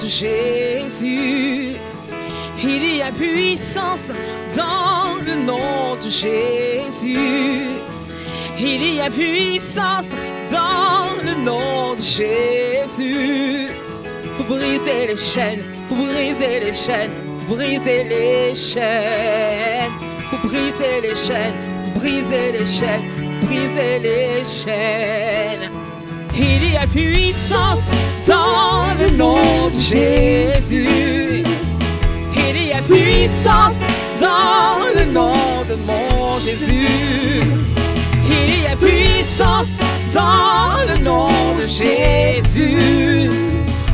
de Jésus. Il y a puissance dans le nom de Jésus. Il y a puissance dans le nom de Jésus. Pour briser les chaînes, pour briser les chaînes, pour briser les chaînes, pour briser les chaînes, pour briser les chaînes, pour briser les chaînes. Il y a puissance dans le nom de Jésus. Il y a puissance dans le nom de mon Jésus. Il y a puissance dans le nom de Jésus.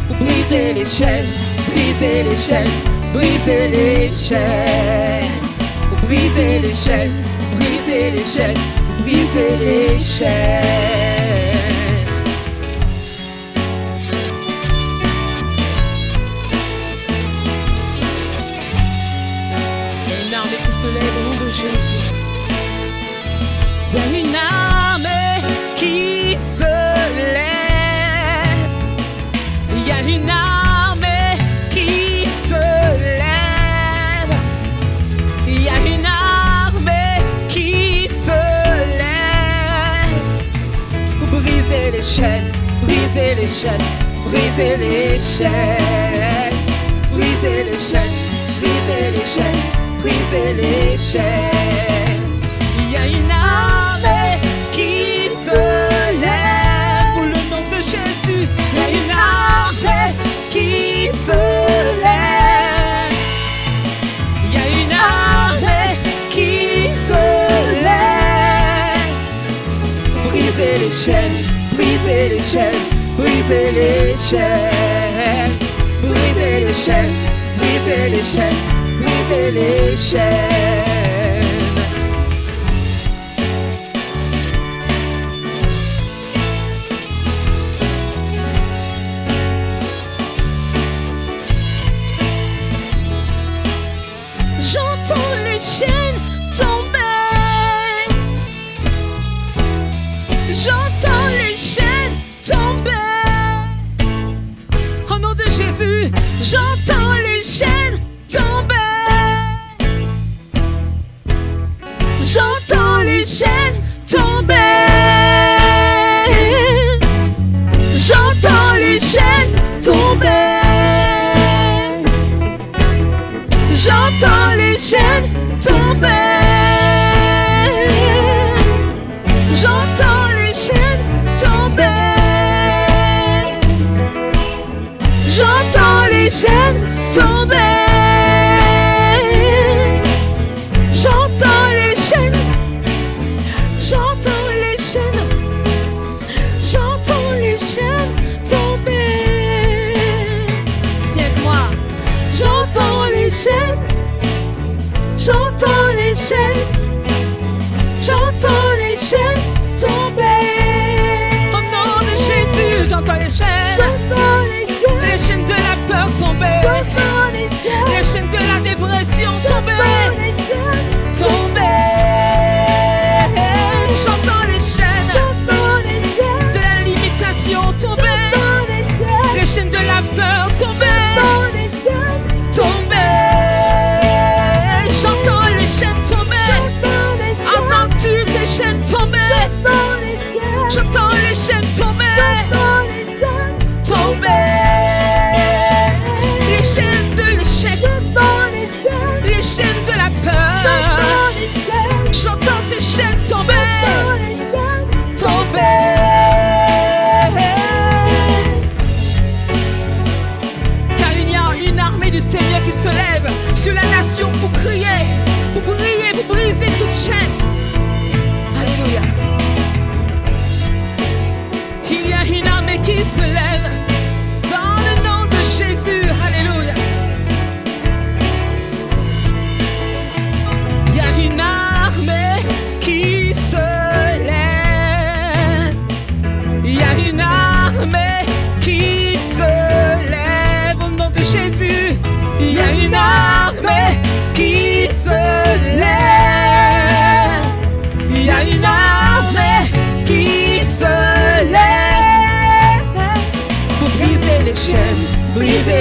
Pour briser les chaînes, briser les chaînes, briser les chaînes. Pour briser les chaînes, briser les chaînes, briser les chaînes. Se lève au nom de Jésus. Il y a une armée qui se lève. Il y a une armée qui se lève. Il y a une armée qui se lève. Pour briser les chaînes, briser les chaînes, briser les chaînes, briser les chaînes, briser les chaînes. Briser les chaînes. Il y a une armée qui se lève pour le nom de Jésus. Il y a une armée qui se lève. Il y a une armée qui se lève. Briser les chaînes, briser les chaînes, briser les chaînes, briser les chaînes, briser les chaînes. Briser les chaînes. J'entends les chaînes tomber. J'entends les chaînes tomber. Au nom de Jésus, j'entends les chaînes tomber. J'entends les chaînes tomber. J'entends les chaînes tomber. J'entends les chaînes tomber. J'entends les chaînes tomber. J'entends les chaînes tomber. J'entends les chaînes. J'entends les chaînes. J'entends les chaînes tomber. Tiens avec moi. J'entends les chaînes. J'entends les chaînes. J'entends les chaînes tomber. Au nom de Jésus, j'entends les chaînes. J'entends les chaînes. Les chaînes de la peur tomber. J'entends les chaînes. Les chaînes de la dépression tomber. J'entends les chaînes tomber. J'entends les chaînes. J'entends les chaînes. De la limitation tomber. J'entends les chaînes. Les chaînes de la peur tomber. J'entends les chaînes tomber. J'entends les chaînes tomber. J'entends les chaînes. Entends-tu tes chaînes tomber? J'entends les chaînes. J'entends les chaînes tomber. J'entends les chaînes tomber. Les chaînes de l'échec. J'entends les chaînes. Les chaînes de la peur. J'entends les chaînes. J'entends ces chaînes tomber. J'entends les chaînes tomber. Car il y a une armée du Seigneur qui se lève sur la nation pour crier, pour briller, pour briser toute chaîne. Alléluia. Il y a une armée qui se lève dans le nom de Jésus. Alléluia. Il y a une armée qui se lève. Il y a une armée qui se lève au nom de Jésus. Il y a une armée qui se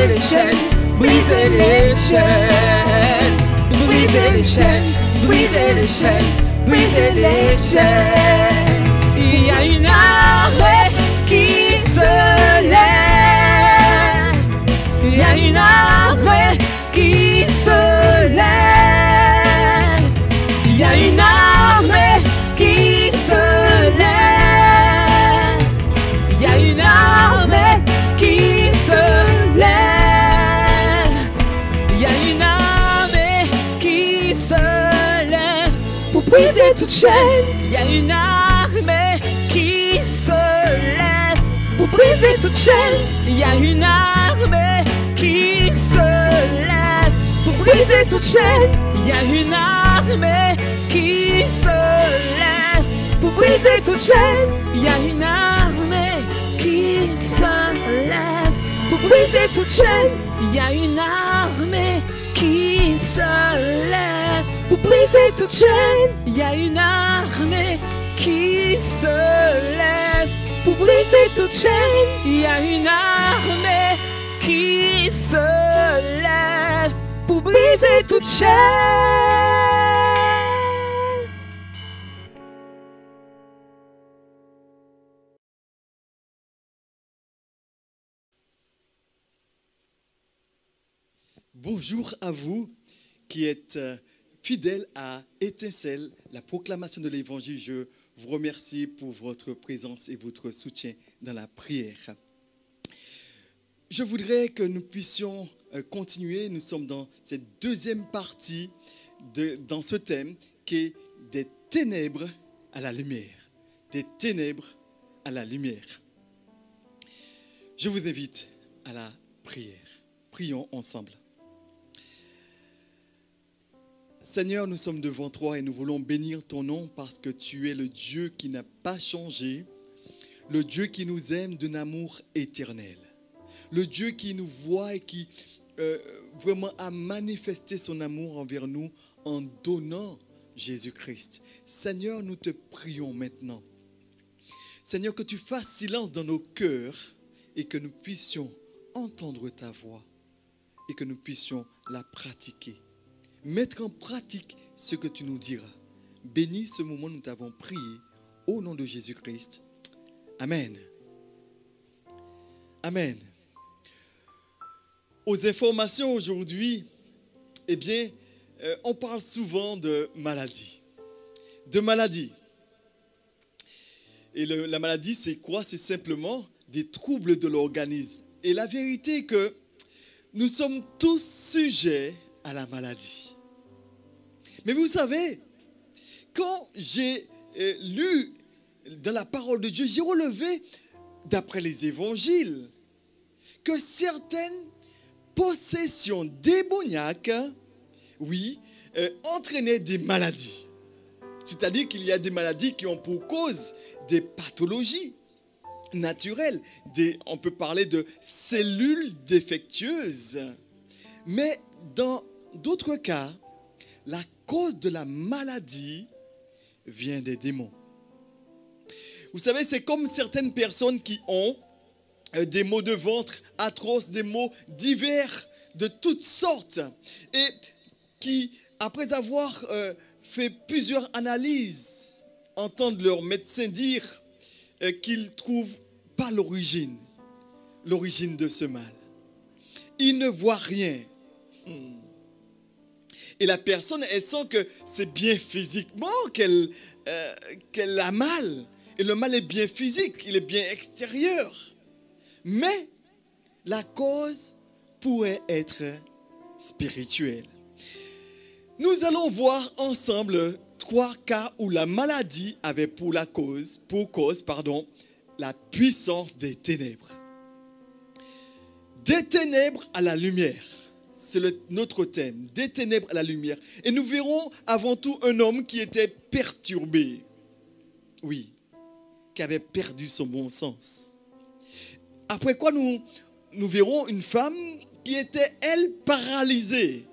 briser les chaînes, briser les chaînes, briser les chaînes, briser les chaînes, briser les chaînes. Il y a une armée qui se lève. Il y a une armée qui se lève. Il y a une armée qui se lève. Il y a une armée qui se lève. Il y a une armée qui se lève pour briser toute chaîne. Il y a une armée qui se lève pour briser toute chaîne. Il y a une armée qui se lève pour briser toute chaîne. Il y a une armée qui se lève pour briser toute chaîne. Il y a une armée qui se lève pour briser toute chaîne. Il y a une armée qui se lève pour briser toute chaîne. Il y a une armée qui se lève pour briser toute chaîne. Il y a une armée qui se lève pour briser toute chaîne. Bonjour à vous qui êtes fidèles à Étincelle, la proclamation de l'Évangile. Je vous remercie pour votre présence et votre soutien dans la prière. Je voudrais que nous puissions continuer. Nous sommes dans cette deuxième partie dans ce thème qui est des ténèbres à la lumière. Des ténèbres à la lumière. Je vous invite à la prière. Prions ensemble. Seigneur, nous sommes devant toi et nous voulons bénir ton nom parce que tu es le Dieu qui n'a pas changé, le Dieu qui nous aime d'un amour éternel, le Dieu qui nous voit et qui vraiment a manifesté son amour envers nous en donnant Jésus-Christ. Seigneur, nous te prions maintenant. Seigneur, que tu fasses silence dans nos cœurs et que nous puissions entendre ta voix et que nous puissions la pratiquer. Mettre en pratique ce que tu nous diras. Bénis ce moment où nous t'avons prié au nom de Jésus-Christ. Amen. Amen. Aux informations aujourd'hui, eh bien, on parle souvent de maladie. De maladie. Et la maladie, c'est quoi? C'est simplement des troubles de l'organisme. Et la vérité est que nous sommes tous sujets à la maladie. Mais vous savez, quand j'ai lu dans la parole de Dieu, j'ai relevé, d'après les évangiles, que certaines possessions démoniaques, entraînaient des maladies. C'est-à-dire qu'il y a des maladies qui ont pour cause des pathologies naturelles. On peut parler de cellules défectueuses. Mais dans d'autres cas, la cause de la maladie vient des démons. Vous savez, c'est comme certaines personnes qui ont des maux de ventre atroces, des maux divers de toutes sortes, et qui, après avoir fait plusieurs analyses, entendent leur médecin dire qu'ils ne trouvent pas l'origine de ce mal. Ils ne voient rien. Et la personne, elle sent que c'est bien physiquement qu'elle a mal. Et le mal est bien physique, il est bien extérieur. Mais la cause pourrait être spirituelle. Nous allons voir ensemble 3 cas où la maladie avait pour cause, la puissance des ténèbres. Des ténèbres à la lumière. C'est notre thème, des ténèbres à la lumière. Et nous verrons avant tout un homme qui était perturbé. Oui, qui avait perdu son bon sens. Après quoi, nous verrons une femme qui était, elle, paralysée.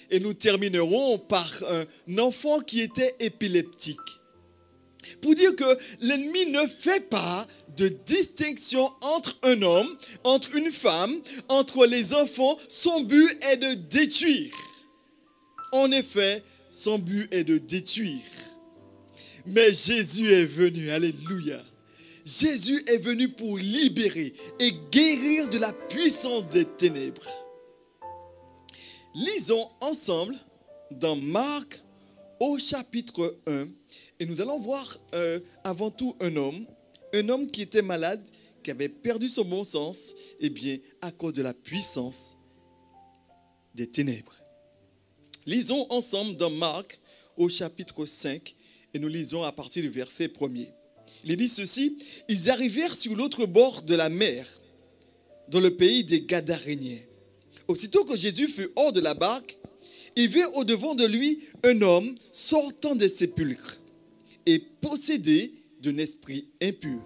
Et nous terminerons par un enfant qui était épileptique. pour dire que l'ennemi ne fait pas de distinction entre un homme, entre une femme, entre les enfants. Son but est de détruire. En effet, son but est de détruire. Mais Jésus est venu, alléluia. Jésus est venu pour libérer et guérir de la puissance des ténèbres. Lisons ensemble dans Marc au chapitre 1 et nous allons voir avant tout un homme qui était malade, qui avait perdu son bon sens, et bien à cause de la puissance des ténèbres. Lisons ensemble dans Marc au chapitre 5 et nous lisons à partir du verset 1er. Il est dit ceci: ils arrivèrent sur l'autre bord de la mer, dans le pays des Gadaréniens. Aussitôt que Jésus fut hors de la barque, il vit au-devant de lui un homme sortant des sépulcres et possédé d'un esprit impur.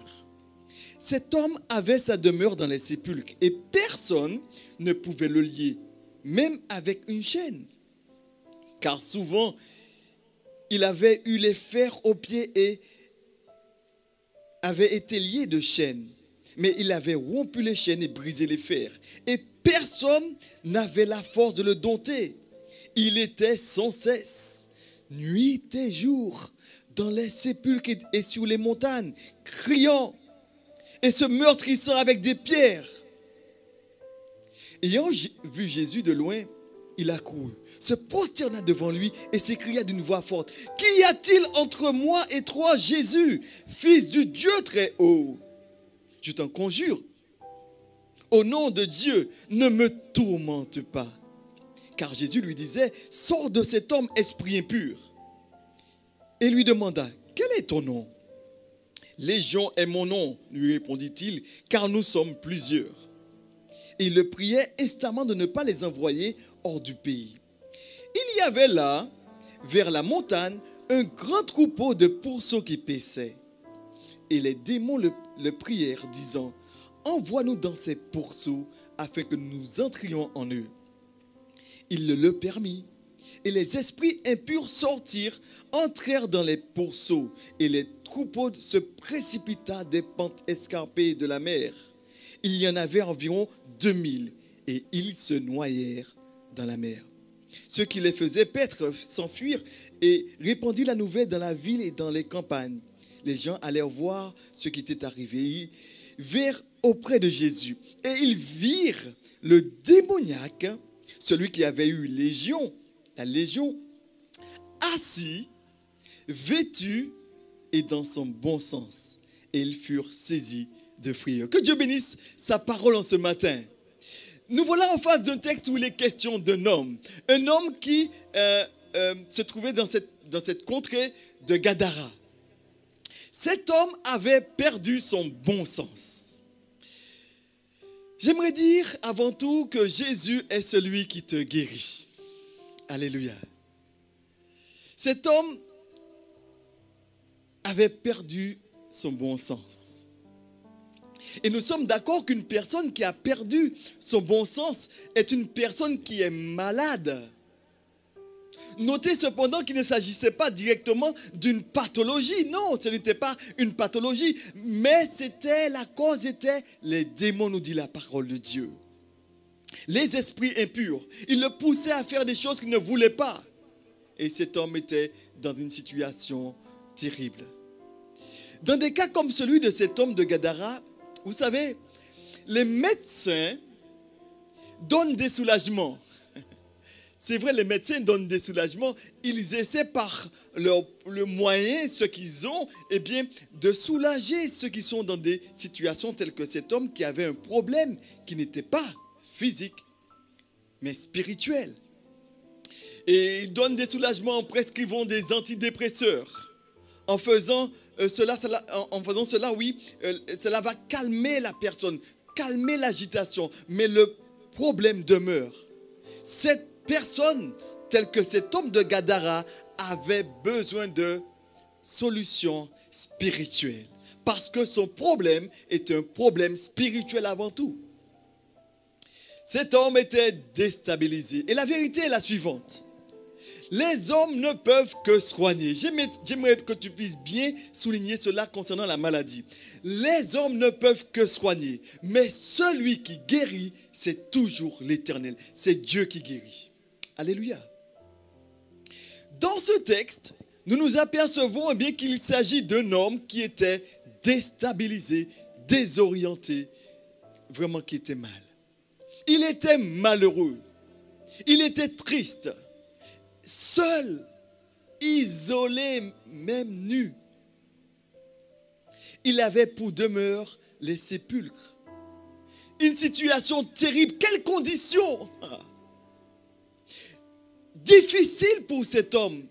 Cet homme avait sa demeure dans les sépulcres et personne ne pouvait le lier, même avec une chaîne. Car souvent, il avait eu les fers aux pieds et avait été lié de chaînes. Mais il avait rompu les chaînes et brisé les fers. Et personne n'avait la force de le dompter. Il était sans cesse, nuit et jour, dans les sépulcres et sur les montagnes, criant et se meurtrissant avec des pierres. Ayant vu Jésus de loin, il accourut, se prosterna devant lui et s'écria d'une voix forte: qu'y a-t-il entre moi et toi, Jésus, fils du Dieu très haut? Je t'en conjure, au nom de Dieu, ne me tourmente pas. Car Jésus lui disait: sors de cet homme, esprit impur. Et lui demanda: quel est ton nom? Légion est mon nom, lui répondit-il, car nous sommes plusieurs. Et il le priait instamment de ne pas les envoyer hors du pays. Il y avait là, vers la montagne, un grand troupeau de pourceaux qui paissaient. Et les démons le prièrent, disant: envoie-nous dans ces pourceaux, afin que nous entrions en eux. Il le permit. Et les esprits impurs sortirent, entrèrent dans les pourceaux, et les troupeaux se précipita des pentes escarpées de la mer. Il y en avait environ 2000, et ils se noyèrent dans la mer. Ce qui les faisait paître s'enfuirent et répandit la nouvelle dans la ville et dans les campagnes. Les gens allèrent voir ce qui était arrivé. Ils vinrent auprès de Jésus, et ils virent le démoniaque, celui qui avait eu la légion, assis, vêtu et dans son bon sens. Et ils furent saisis de frayeur. Que Dieu bénisse sa parole en ce matin. Nous voilà en face d'un texte où il est question d'un homme. Un homme qui se trouvait dans cette contrée de Gadara. Cet homme avait perdu son bon sens. J'aimerais dire avant tout que Jésus est celui qui te guérit. Alléluia. Cet homme avait perdu son bon sens. Et nous sommes d'accord qu'une personne qui a perdu son bon sens est une personne qui est malade. Notez cependant qu'il ne s'agissait pas directement d'une pathologie. Non, ce n'était pas une pathologie. Mais la cause était les démons, nous dit la parole de Dieu. Les esprits impurs. Ils le poussaient à faire des choses qu'il ne voulait pas. Et cet homme était dans une situation terrible. Dans des cas comme celui de cet homme de Gadara, vous savez, les médecins donnent des soulagements. C'est vrai, les médecins donnent des soulagements. Ils essaient par le moyen, ce qu'ils ont, eh bien, de soulager ceux qui sont dans des situations telles que cet homme qui avait un problème qui n'était pas physique, mais spirituel. Et ils donnent des soulagements en prescrivant des antidépresseurs. En faisant cela, oui, cela va calmer la personne, calmer l'agitation. Mais le problème demeure. Cette personne, telle que cet homme de Gadara, avait besoin de solutions spirituelles. Parce que son problème est un problème spirituel avant tout. Cet homme était déstabilisé. Et la vérité est la suivante. Les hommes ne peuvent que soigner. J'aimerais que tu puisses bien souligner cela concernant la maladie. Les hommes ne peuvent que soigner. Mais celui qui guérit, c'est toujours l'Éternel. C'est Dieu qui guérit. Alléluia. Dans ce texte, nous nous apercevons bien qu'il s'agit d'un homme qui était déstabilisé, désorienté, vraiment qui était mal. Il était malheureux. Il était triste. Seul, isolé, même nu. Il avait pour demeure les sépulcres. Une situation terrible. Quelles conditions! Difficile pour cet homme.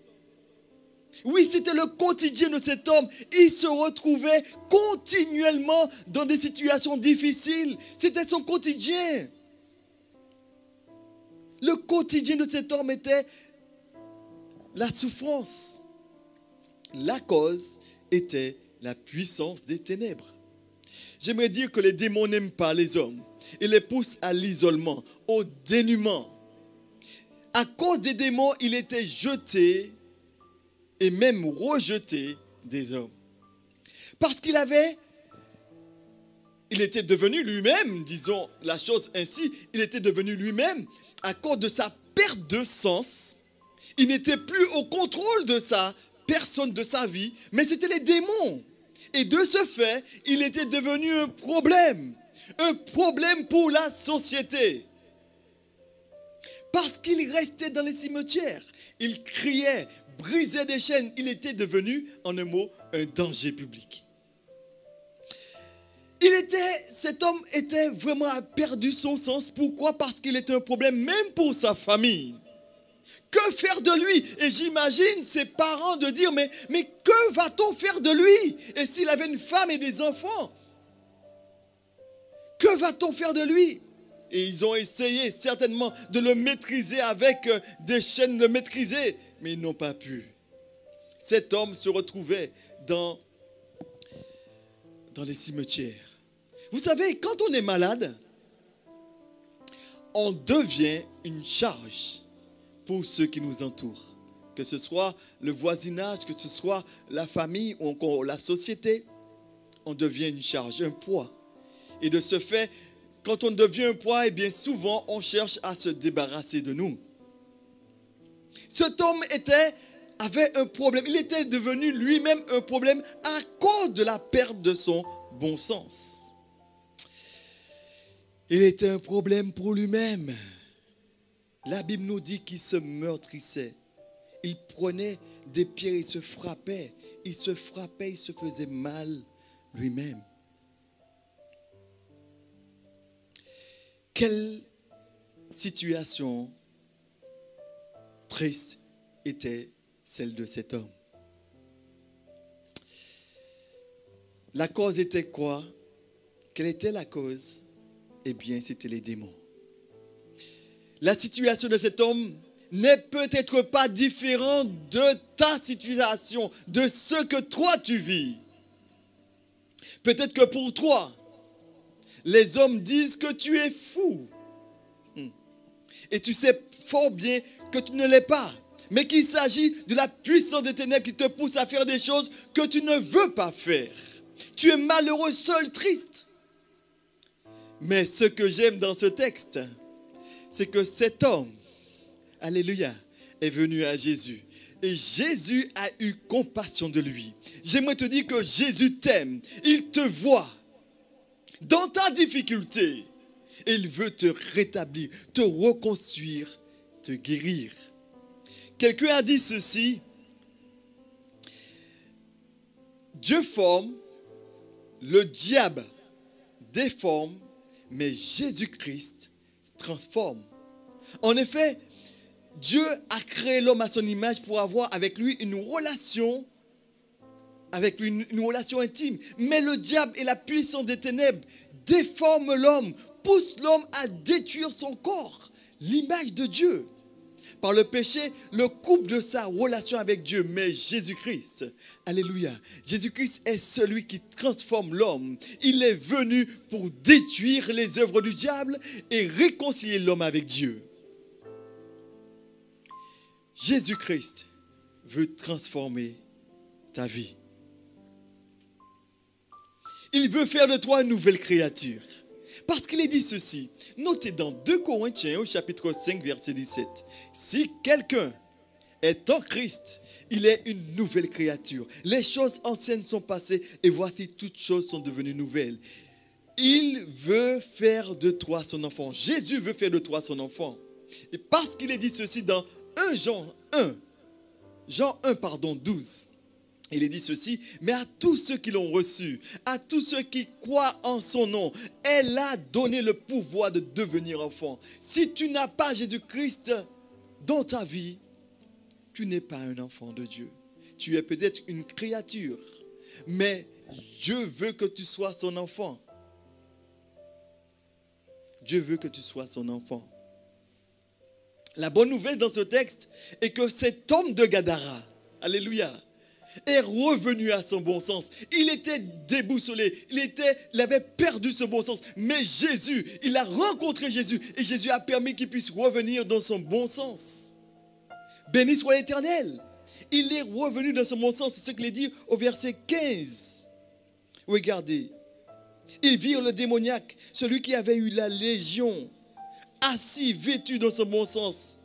Oui, c'était le quotidien de cet homme. Il se retrouvait continuellement dans des situations difficiles. C'était son quotidien. Le quotidien de cet homme était la souffrance. La cause était la puissance des ténèbres. J'aimerais dire que les démons n'aiment pas les hommes. Ils les poussent à l'isolement, au dénuement. À cause des démons, il était jeté et même rejeté des hommes. Parce qu'il était devenu lui-même, disons la chose ainsi, il était devenu lui-même, à cause de sa perte de sens, il n'était plus au contrôle de sa personne, de sa vie, mais c'était les démons. Et de ce fait, il était devenu un problème pour la société. Parce qu'il restait dans les cimetières, il criait, brisait des chaînes, il était devenu, en un mot, un danger public. Cet homme était vraiment perdu son sens. Pourquoi? Parce qu'il était un problème même pour sa famille. Que faire de lui? Et j'imagine ses parents de dire, mais que va-t-on faire de lui? Et s'il avait une femme et des enfants, que va-t-on faire de lui? Et ils ont essayé certainement de le maîtriser avec des chaînes de maîtriser, mais ils n'ont pas pu. Cet homme se retrouvait dans les cimetières. Vous savez, quand on est malade, on devient une charge pour ceux qui nous entourent. Que ce soit le voisinage, que ce soit la famille ou encore la société, on devient une charge, un poids. Et de ce fait, quand on devient un poids, eh bien souvent on cherche à se débarrasser de nous. Cet homme avait un problème. Il était devenu lui-même un problème à cause de la perte de son bon sens. Il était un problème pour lui-même. La Bible nous dit qu'il se meurtrissait. Il prenait des pierres, il se frappait. Il se faisait mal lui-même. Quelle situation triste était celle de cet homme. La cause était quoi? Quelle était la cause? Eh bien, c'était les démons. La situation de cet homme n'est peut-être pas différente de ta situation, de ce que toi tu vis. Peut-être que pour toi, les hommes disent que tu es fou. Et tu sais fort bien que tu ne l'es pas. Mais qu'il s'agit de la puissance des ténèbres qui te pousse à faire des choses que tu ne veux pas faire. Tu es malheureux, seul, triste. Mais ce que j'aime dans ce texte, c'est que cet homme, alléluia, est venu à Jésus. Et Jésus a eu compassion de lui. J'aimerais te dire que Jésus t'aime. Il te voit dans ta difficulté. Et il veut te rétablir, te reconstruire, te guérir. Quelqu'un a dit ceci: Dieu forme, le diable déforme, mais Jésus-Christ transforme. En effet, Dieu a créé l'homme à son image pour avoir avec lui une relation, une relation intime. Mais le diable et la puissance des ténèbres déforment l'homme, poussent l'homme à détruire son corps, l'image de Dieu. Par le péché, le coupe de sa relation avec Dieu. Mais Jésus-Christ, alléluia, Jésus-Christ est celui qui transforme l'homme. Il est venu pour détruire les œuvres du diable et réconcilier l'homme avec Dieu. Jésus-Christ veut transformer ta vie. Il veut faire de toi une nouvelle créature. Parce qu'il est dit ceci. Notez dans 2 Corinthiens au chapitre 5, verset 17. Si quelqu'un est en Christ, il est une nouvelle créature. Les choses anciennes sont passées et voici toutes choses sont devenues nouvelles. Il veut faire de toi son enfant. Jésus veut faire de toi son enfant. Et parce qu'il est dit ceci dans Jean 1, 12. Il est dit ceci, mais à tous ceux qui l'ont reçu, à tous ceux qui croient en son nom, elle a donné le pouvoir de devenir enfant. Si tu n'as pas Jésus-Christ dans ta vie, tu n'es pas un enfant de Dieu. Tu es peut-être une créature, mais Dieu veut que tu sois son enfant. Dieu veut que tu sois son enfant. La bonne nouvelle dans ce texte est que cet homme de Gadara, alléluia, est revenu à son bon sens. Il était déboussolé, il avait perdu ce bon sens. Mais Jésus, il a rencontré Jésus et Jésus a permis qu'il puisse revenir dans son bon sens. Béni soit l'Éternel. Il est revenu dans son bon sens. C'est ce qu'il est dit au verset 15. Regardez. Ils virent le démoniaque, celui qui avait eu la légion, assis, vêtu dans son bon sens.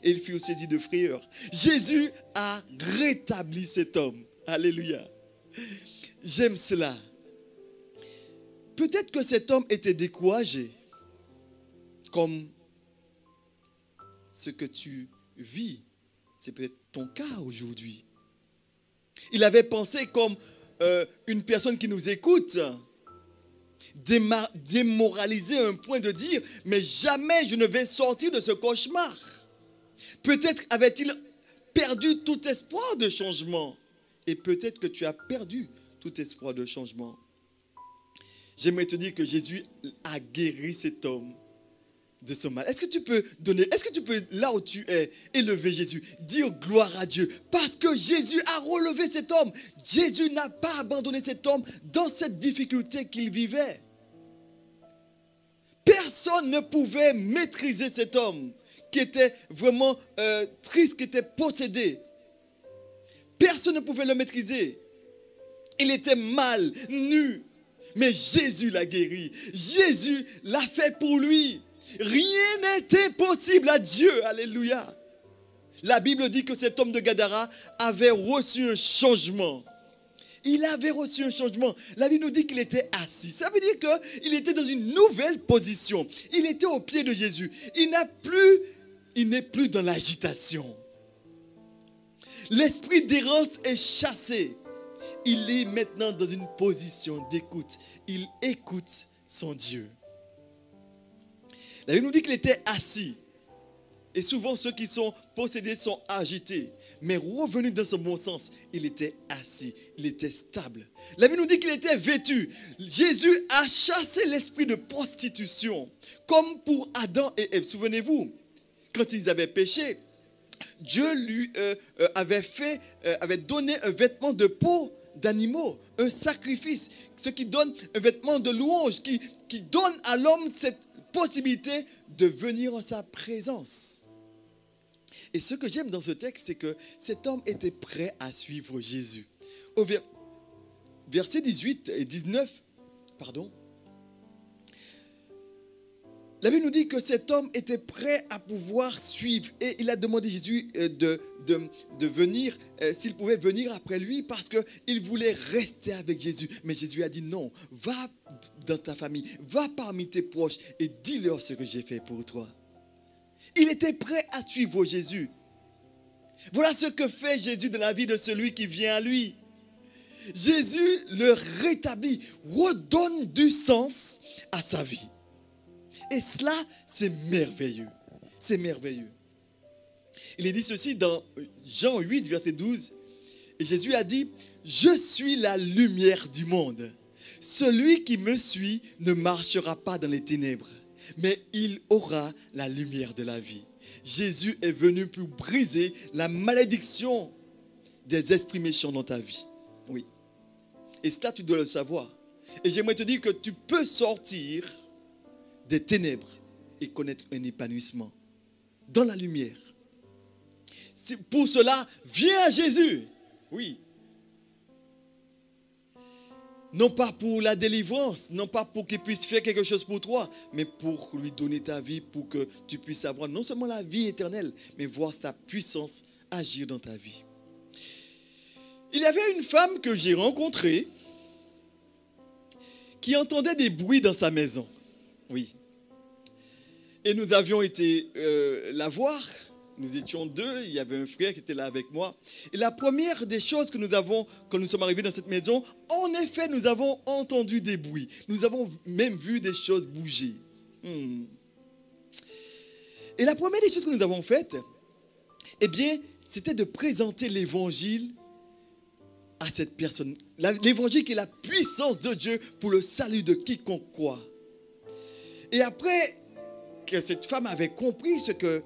Et il fut saisi de frayeur. Jésus a rétabli cet homme. Alléluia. J'aime cela. Peut-être que cet homme était découragé, comme ce que tu vis. C'est peut-être ton cas aujourd'hui. Il avait pensé comme une personne qui nous écoute, démoralisé à un point de dire, mais jamais je ne vais sortir de ce cauchemar. Peut-être avait-il perdu tout espoir de changement. Et peut-être que tu as perdu tout espoir de changement. J'aimerais te dire que Jésus a guéri cet homme de ce mal. Est-ce que tu peux, là où tu es, élever Jésus, dire gloire à Dieu, parce que Jésus a relevé cet homme. Jésus n'a pas abandonné cet homme dans cette difficulté qu'il vivait. Personne ne pouvait maîtriser cet homme qui était vraiment triste, qui était possédé. Personne ne pouvait le maîtriser. Il était mal, nu. Mais Jésus l'a guéri. Jésus l'a fait pour lui. Rien n'était possible à Dieu. Alléluia. La Bible dit que cet homme de Gadara avait reçu un changement. Il avait reçu un changement. La Bible nous dit qu'il était assis. Ça veut dire qu'il était dans une nouvelle position. Il était au pied de Jésus. Il n'est plus dans l'agitation. L'esprit d'errance est chassé. Il est maintenant dans une position d'écoute. Il écoute son Dieu. La Bible nous dit qu'il était assis. Et souvent, ceux qui sont possédés sont agités. Mais revenu dans son bon sens, il était assis. Il était stable. La Bible nous dit qu'il était vêtu. Jésus a chassé l'esprit de prostitution. Comme pour Adam et Ève. Souvenez-vous, quand ils avaient péché, Dieu lui avait donné un vêtement de peau d'animaux, un sacrifice, ce qui donne un vêtement de louange, qui donne à l'homme cette possibilité de venir en sa présence. Et ce que j'aime dans ce texte, c'est que cet homme était prêt à suivre Jésus. Au verset 18 et 19, la Bible nous dit que cet homme était prêt à pouvoir suivre. Et il a demandé à Jésus de venir, s'il pouvait venir après lui, parce qu'il voulait rester avec Jésus. Mais Jésus a dit non, va dans ta famille, va parmi tes proches et dis-leur ce que j'ai fait pour toi. Il était prêt à suivre Jésus. Voilà ce que fait Jésus dans la vie de celui qui vient à lui. Jésus le rétablit, redonne du sens à sa vie. Et cela, c'est merveilleux. C'est merveilleux. Il est dit ceci dans Jean 8, verset 12. Et Jésus a dit, « Je suis la lumière du monde. Celui qui me suit ne marchera pas dans les ténèbres, mais il aura la lumière de la vie. » Jésus est venu pour briser la malédiction des esprits méchants dans ta vie. Oui. Et cela, tu dois le savoir. Et j'aimerais te dire que tu peux sortir des ténèbres et connaître un épanouissement dans la lumière. Pour cela, viens à Jésus. Oui. Non pas pour la délivrance, non pas pour qu'il puisse faire quelque chose pour toi, mais pour lui donner ta vie, pour que tu puisses avoir non seulement la vie éternelle, mais voir sa puissance agir dans ta vie. Il y avait une femme que j'ai rencontrée qui entendait des bruits dans sa maison. Oui. Et nous avions été la voir. Nous étions deux, il y avait un frère qui était là avec moi. Et la première des choses que nous avons, quand nous sommes arrivés dans cette maison, en effet, nous avons entendu des bruits. Nous avons même vu des choses bouger. Et la première des choses que nous avons faites, eh bien, c'était de présenter l'évangile à cette personne. L'évangile qui est la puissance de Dieu pour le salut de quiconque croit. Et après que cette femme avait compris ce que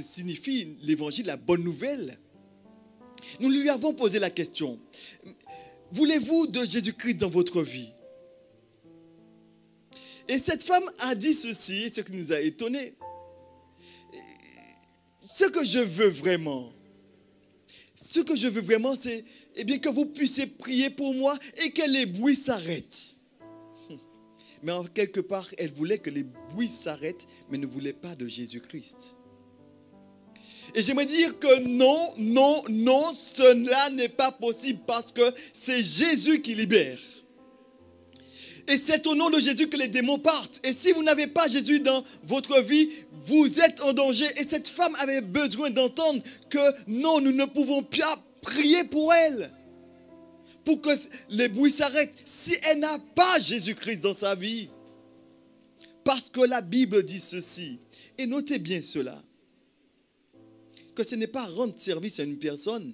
signifie l'évangile, la bonne nouvelle, nous lui avons posé la question: voulez-vous de Jésus-Christ dans votre vie? Et cette femme a dit ceci, ce qui nous a étonnés: ce que je veux vraiment, c'est que vous puissiez prier pour moi et que les bruits s'arrêtent. Mais en quelque part, elle voulait que les bruits s'arrêtent, mais ne voulait pas de Jésus-Christ. Et j'aimerais dire que non, cela n'est pas possible parce que c'est Jésus qui libère. Et c'est au nom de Jésus que les démons partent. Et si vous n'avez pas Jésus dans votre vie, vous êtes en danger. Et cette femme avait besoin d'entendre que non, nous ne pouvons pas prier pour elle, pour que les bruits s'arrêtent, si elle n'a pas Jésus-Christ dans sa vie. Parce que la Bible dit ceci, et notez bien cela, que ce n'est pas rendre service à une personne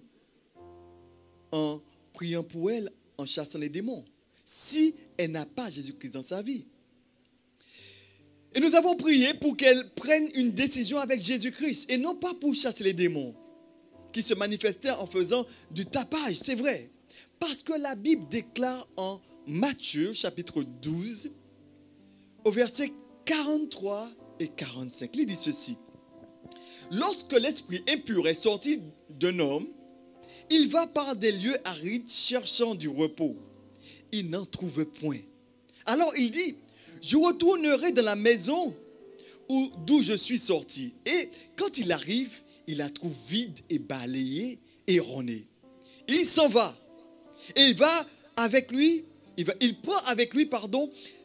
en priant pour elle, en chassant les démons, si elle n'a pas Jésus-Christ dans sa vie. Et nous avons prié pour qu'elle prenne une décision avec Jésus-Christ, et non pas pour chasser les démons, qui se manifestaient en faisant du tapage, c'est vrai. Parce que la Bible déclare en Matthieu, chapitre 12, au verset 43 et 45, il dit ceci: lorsque l'esprit impur est sorti d'un homme, il va par des lieux arides cherchant du repos. Il n'en trouve point. Alors il dit: je retournerai dans la maison d'où je suis sorti. Et quand il arrive, il la trouve vide et balayée et erronée. Il s'en va. Et il prend avec lui,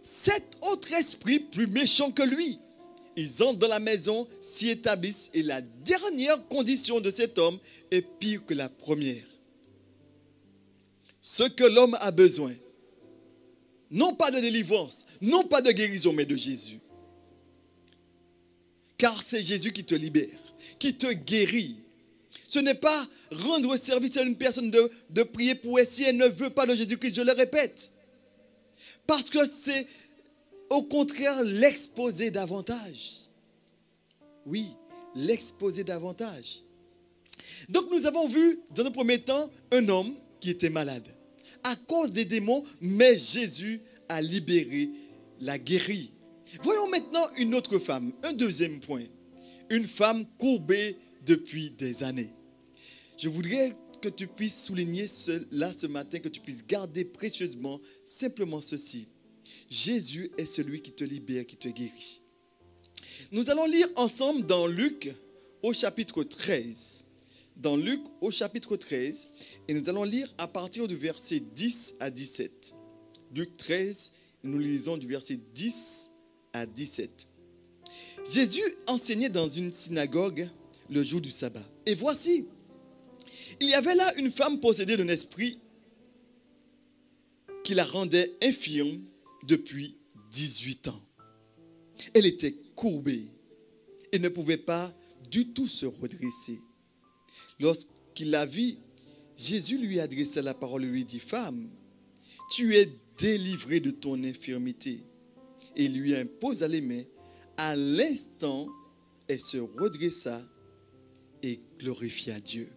7 autres esprits plus méchants que lui. Ils entrent dans la maison, s'y établissent, et la dernière condition de cet homme est pire que la première. Ce que l'homme a besoin, non pas de délivrance, non pas de guérison, mais de Jésus. Car c'est Jésus qui te libère, qui te guérit. Ce n'est pas rendre service à une personne de prier pour elle si elle ne veut pas de Jésus-Christ, je le répète. Parce que c'est au contraire l'exposer davantage. Oui, l'exposer davantage. Donc nous avons vu dans un premier temps un homme qui était malade à cause des démons, mais Jésus a libéré, l'a guéri. Voyons maintenant une autre femme, un deuxième point. Une femme courbée depuis des années. Je voudrais que tu puisses souligner cela ce matin, que tu puisses garder précieusement simplement ceci. Jésus est celui qui te libère, qui te guérit. Nous allons lire ensemble dans Luc au chapitre 13. Dans Luc au chapitre 13, et nous allons lire à partir du verset 10 à 17. Luc 13, nous lisons du verset 10 à 17. Jésus enseignait dans une synagogue le jour du sabbat. Et voici, il y avait là une femme possédée d'un esprit qui la rendait infirme depuis 18 ans. Elle était courbée et ne pouvait pas du tout se redresser. Lorsqu'il la vit, Jésus lui adressa la parole et lui dit: femme, tu es délivrée de ton infirmité. Et il lui imposa les mains. À l'instant, elle se redressa et glorifia Dieu.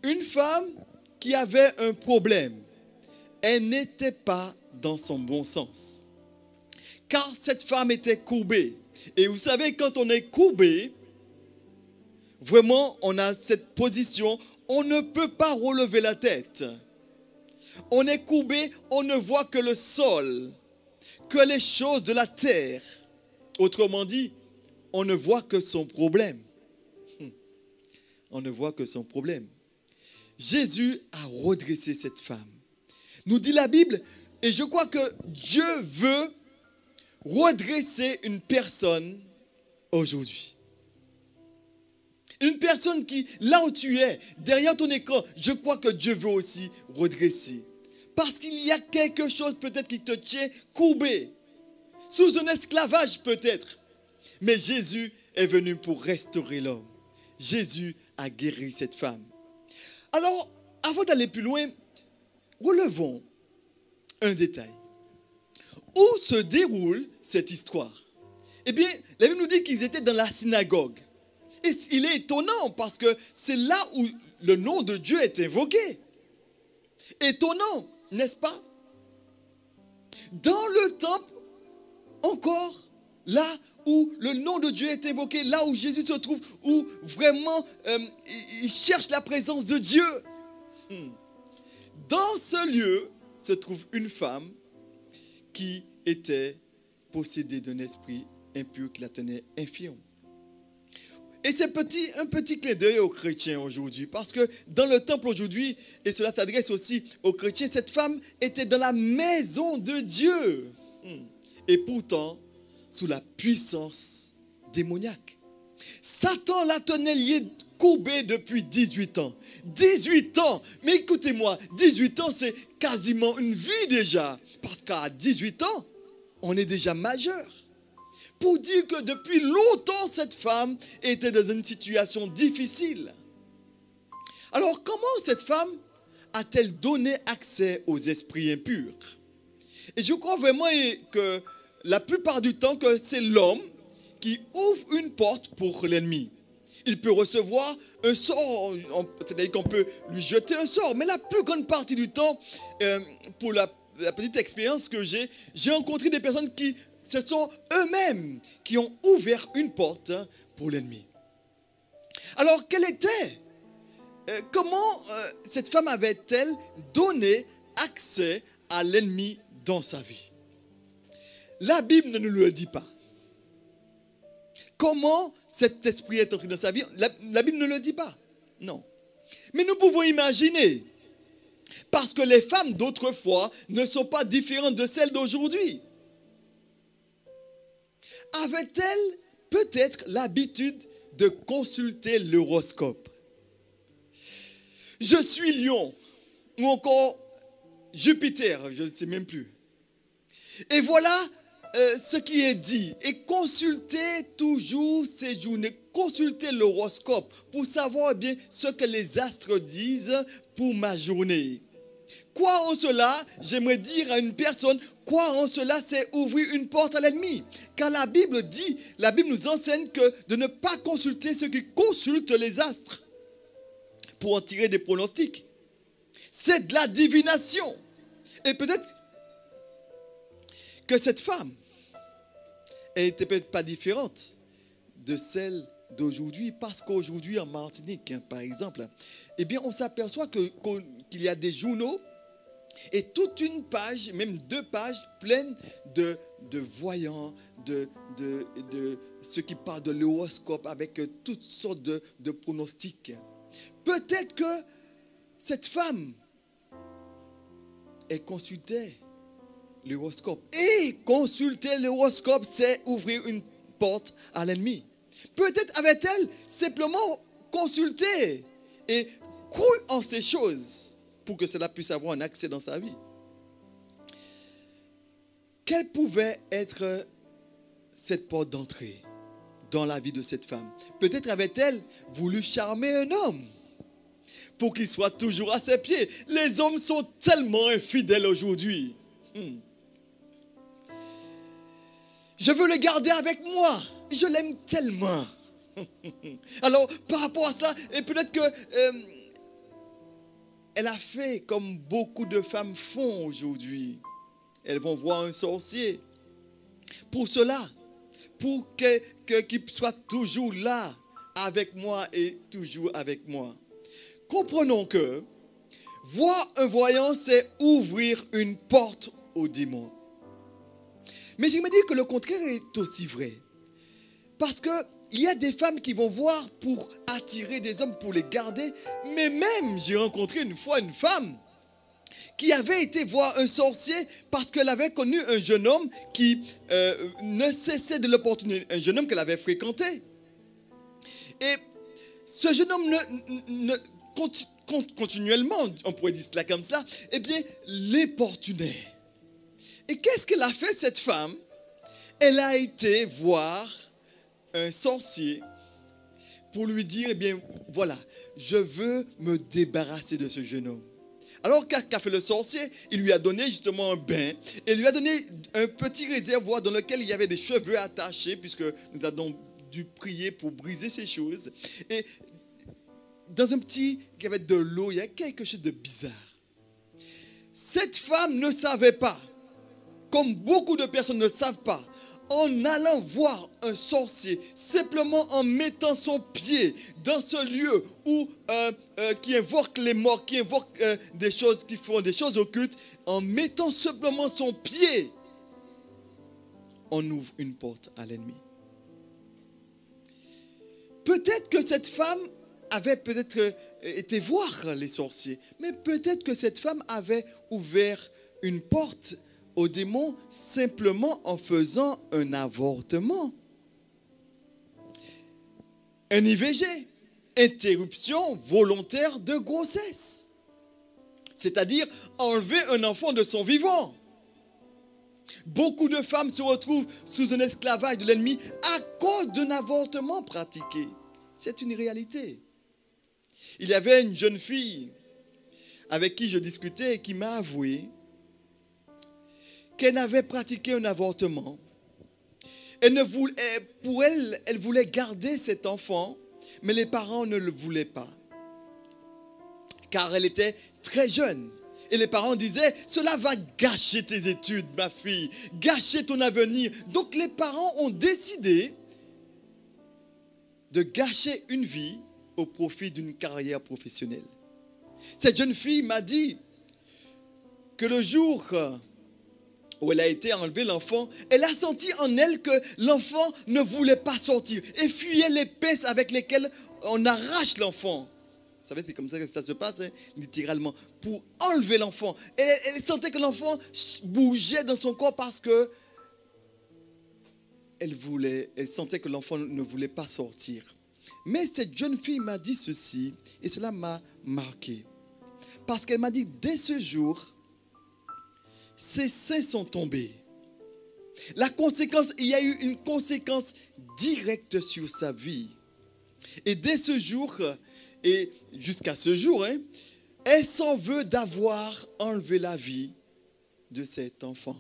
Une femme qui avait un problème, elle n'était pas dans son bon sens. Car cette femme était courbée. Et vous savez, quand on est courbé, vraiment, on a cette position, on ne peut pas relever la tête. On est courbé, on ne voit que le sol, que les choses de la terre. Autrement dit, on ne voit que son problème. On ne voit que son problème. Jésus a redressé cette femme. Nous dit la Bible, et je crois que Dieu veut redresser une personne aujourd'hui. Une personne qui, là où tu es, derrière ton écran, je crois que Dieu veut aussi redresser. Parce qu'il y a quelque chose peut-être qui te tient courbé, sous un esclavage peut-être. Mais Jésus est venu pour restaurer l'homme. Jésus a guéri cette femme. Alors, avant d'aller plus loin, relevons un détail. Où se déroule cette histoire? Eh bien, la Bible nous dit qu'ils étaient dans la synagogue. Et il est étonnant parce que c'est là où le nom de Dieu est invoqué. Étonnant, n'est-ce pas? Dans le temple, encore là où le nom de Dieu est invoqué, là où Jésus se trouve, où vraiment il cherche la présence de Dieu. Dans ce lieu se trouve une femme qui était possédée d'un esprit impur qui la tenait infirme. Et c'est un petit clin d'œil aux chrétiens aujourd'hui, parce que dans le temple aujourd'hui, et cela s'adresse aussi aux chrétiens, cette femme était dans la maison de Dieu. Et pourtant, sous la puissance démoniaque. Satan la tenait liée, courbée depuis 18 ans. 18 ans! Mais écoutez-moi, 18 ans, c'est quasiment une vie déjà. Parce qu'à 18 ans, on est déjà majeur. Pour dire que depuis longtemps, cette femme était dans une situation difficile. Alors, comment cette femme a-t-elle donné accès aux esprits impurs? Et je crois vraiment que la plupart du temps, que c'est l'homme qui ouvre une porte pour l'ennemi. Il peut recevoir un sort, c'est-à-dire qu'on peut lui jeter un sort. Mais la plus grande partie du temps, pour la petite expérience que j'ai rencontré des personnes qui, ce sont eux-mêmes qui ont ouvert une porte pour l'ennemi. Alors, comment cette femme avait-elle donné accès à l'ennemi dans sa vie? La Bible ne nous le dit pas. Comment cet esprit est entré dans sa vie? La Bible ne le dit pas. Non. Mais nous pouvons imaginer. Parce que les femmes d'autrefois ne sont pas différentes de celles d'aujourd'hui. Avait-elle peut-être l'habitude de consulter l'horoscope? Je suis Lion, ou encore Jupiter, je ne sais même plus. Et voilà ce qui est dit. Et consultez toujours ces journées, consultez l'horoscope pour savoir bien ce que les astres disent pour ma journée. Quoi en cela, j'aimerais dire à une personne, quoi en cela, c'est ouvrir une porte à l'ennemi. Car la Bible nous enseigne que de ne pas consulter ceux qui consultent les astres pour en tirer des pronostics. C'est de la divination. Et peut-être que cette femme, elle n'était peut-être pas différente de celle d'aujourd'hui, parce qu'aujourd'hui en Martinique, par exemple, eh bien on s'aperçoit qu'il y a des journaux et toute une page, même 2 pages pleines de voyants, de ceux qui parlent de l'horoscope avec toutes sortes de pronostics. Peut-être que cette femme, elle consultait l'horoscope. Et consulter l'horoscope, c'est ouvrir une porte à l'ennemi. Peut-être avait-elle simplement consulté et cru en ces choses pour que cela puisse avoir un accès dans sa vie. Quelle pouvait être cette porte d'entrée dans la vie de cette femme? Peut-être avait-elle voulu charmer un homme pour qu'il soit toujours à ses pieds. Les hommes sont tellement infidèles aujourd'hui. Je veux le garder avec moi. Je l'aime tellement. Alors, par rapport à cela, et peut-être que elle a fait comme beaucoup de femmes font aujourd'hui. Elles vont voir un sorcier. Pour cela, pour qu'il soit toujours là, avec moi et toujours avec moi. Comprenons que voir un voyant, c'est ouvrir une porte au démon. Mais je me dis que le contraire est aussi vrai. Parce qu'il y a des femmes qui vont voir pour attirer des hommes, pour les garder. Mais même, j'ai rencontré une fois une femme qui avait été voir un sorcier parce qu'elle avait connu un jeune homme qui ne cessait de l'opportunité, un jeune homme qu'elle avait fréquenté. Et ce jeune homme continuellement, on pourrait dire cela comme ça, eh bien, l'importunait. Et qu'est-ce qu'elle a fait, cette femme? Elle a été voir un sorcier pour lui dire, eh bien, voilà, je veux me débarrasser de ce jeune homme. Alors qu'a fait le sorcier? Il lui a donné justement un bain et lui a donné un petit réservoir dans lequel il y avait des cheveux attachés, puisque nous avons dû prier pour briser ces choses. Et dans un petit, il y avait de l'eau, il y a quelque chose de bizarre. Cette femme ne savait pas, comme beaucoup de personnes ne savent pas, en allant voir un sorcier, simplement en mettant son pied dans ce lieu où, qui invoque les morts, qui invoque des choses, qui font des choses occultes, en mettant simplement son pied, on ouvre une porte à l'ennemi. Peut-être que cette femme avait peut-être été voir les sorciers, mais peut-être que cette femme avait ouvert une porte au démon simplement en faisant un avortement. Un IVG, interruption volontaire de grossesse. C'est-à-dire enlever un enfant de son vivant. Beaucoup de femmes se retrouvent sous un esclavage de l'ennemi à cause d'un avortement pratiqué. C'est une réalité. Il y avait une jeune fille avec qui je discutais et qui m'a avoué qu'elle avait pratiqué un avortement. Pour elle, elle voulait garder cet enfant, mais les parents ne le voulaient pas. Car elle était très jeune. Et les parents disaient, cela va gâcher tes études, ma fille, gâcher ton avenir. Donc les parents ont décidé de gâcher une vie au profit d'une carrière professionnelle. Cette jeune fille m'a dit que le jour où elle a été enlevée l'enfant, elle a senti en elle que l'enfant ne voulait pas sortir et fuyait les pinces avec lesquelles on arrache l'enfant. Vous savez, c'est comme ça que ça se passe, hein, littéralement, pour enlever l'enfant. Et elle sentait que l'enfant bougeait dans son corps parce que elle sentait que l'enfant ne voulait pas sortir. Mais cette jeune fille m'a dit ceci, et cela m'a marqué. Parce qu'elle m'a dit, dès ce jour, ses seins sont tombés. La conséquence, il y a eu une conséquence directe sur sa vie. Et dès ce jour, et jusqu'à ce jour, hein, elle s'en veut d'avoir enlevé la vie de cet enfant.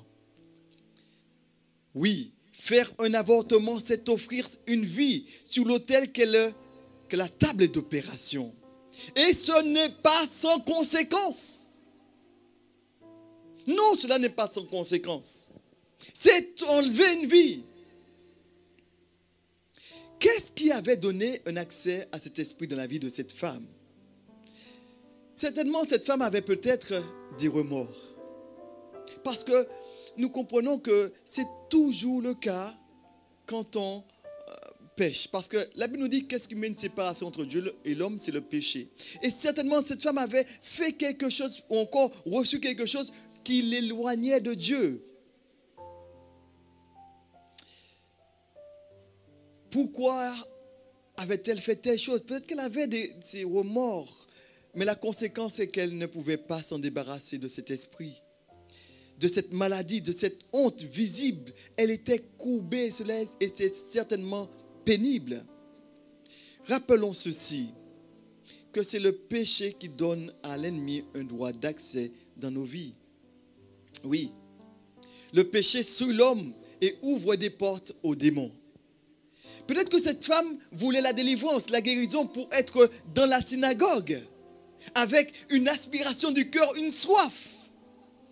Oui, faire un avortement, c'est offrir une vie sur l'autel que la table d'opération. Et ce n'est pas sans conséquence. Non, cela n'est pas sans conséquence. C'est enlever une vie. Qu'est-ce qui avait donné un accès à cet esprit dans la vie de cette femme? Certainement, cette femme avait peut-être des remords. Parce que nous comprenons que c'est toujours le cas quand on pêche. Parce que la Bible nous dit qu'est-ce qui met une séparation entre Dieu et l'homme, c'est le péché. Et certainement, cette femme avait fait quelque chose ou encore reçu quelque chose qui l'éloignait de Dieu. Pourquoi avait-elle fait telle chose? Peut-être qu'elle avait des remords. Mais la conséquence, c'est qu'elle ne pouvait pas s'en débarrasser de cet esprit, de cette maladie, de cette honte visible. Elle était courbée, et c'est certainement pénible. Rappelons ceci, que c'est le péché qui donne à l'ennemi un droit d'accès dans nos vies. Oui, le péché souille l'homme et ouvre des portes aux démons. Peut-être que cette femme voulait la délivrance, la guérison pour être dans la synagogue, avec une aspiration du cœur, une soif.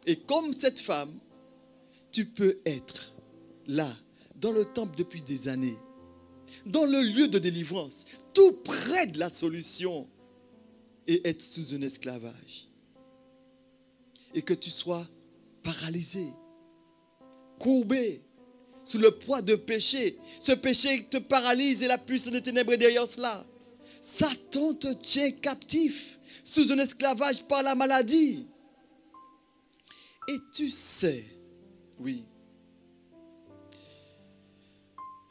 Et comme cette femme, tu peux être là, dans le temple depuis des années, dans le lieu de délivrance, tout près de la solution, et être sous un esclavage. Et que tu sois paralysé, courbé, sous le poids de péché. Ce péché te paralyse et la puissance des ténèbres est derrière cela. Satan te tient captif, sous un esclavage par la maladie. Et tu sais, oui,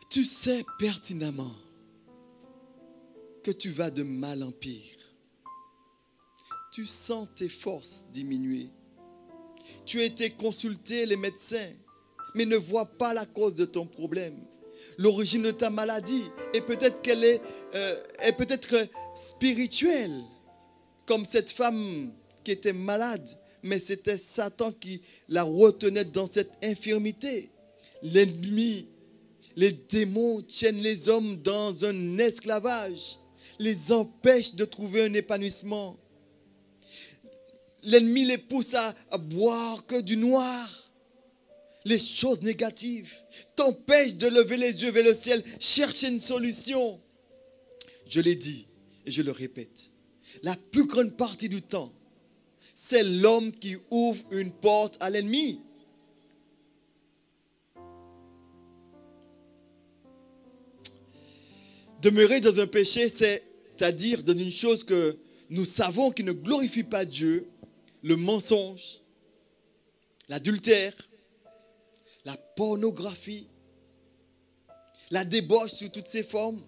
tu sais pertinemment que tu vas de mal en pire. Tu sens tes forces diminuer. Tu as été consulter les médecins, mais ne vois pas la cause de ton problème. L'origine de ta maladie, et peut-être qu'elle est peut-être spirituelle, comme cette femme qui était malade, mais c'était Satan qui la retenait dans cette infirmité. L'ennemi, les démons tiennent les hommes dans un esclavage, les empêchent de trouver un épanouissement. L'ennemi les pousse à boire que du noir. Les choses négatives t'empêchent de lever les yeux vers le ciel, chercher une solution. Je l'ai dit et je le répète. La plus grande partie du temps, c'est l'homme qui ouvre une porte à l'ennemi. Demeurer dans un péché, c'est-à-dire dans une chose que nous savons qui ne glorifie pas Dieu, le mensonge, l'adultère, la pornographie, la débauche sous toutes ses formes.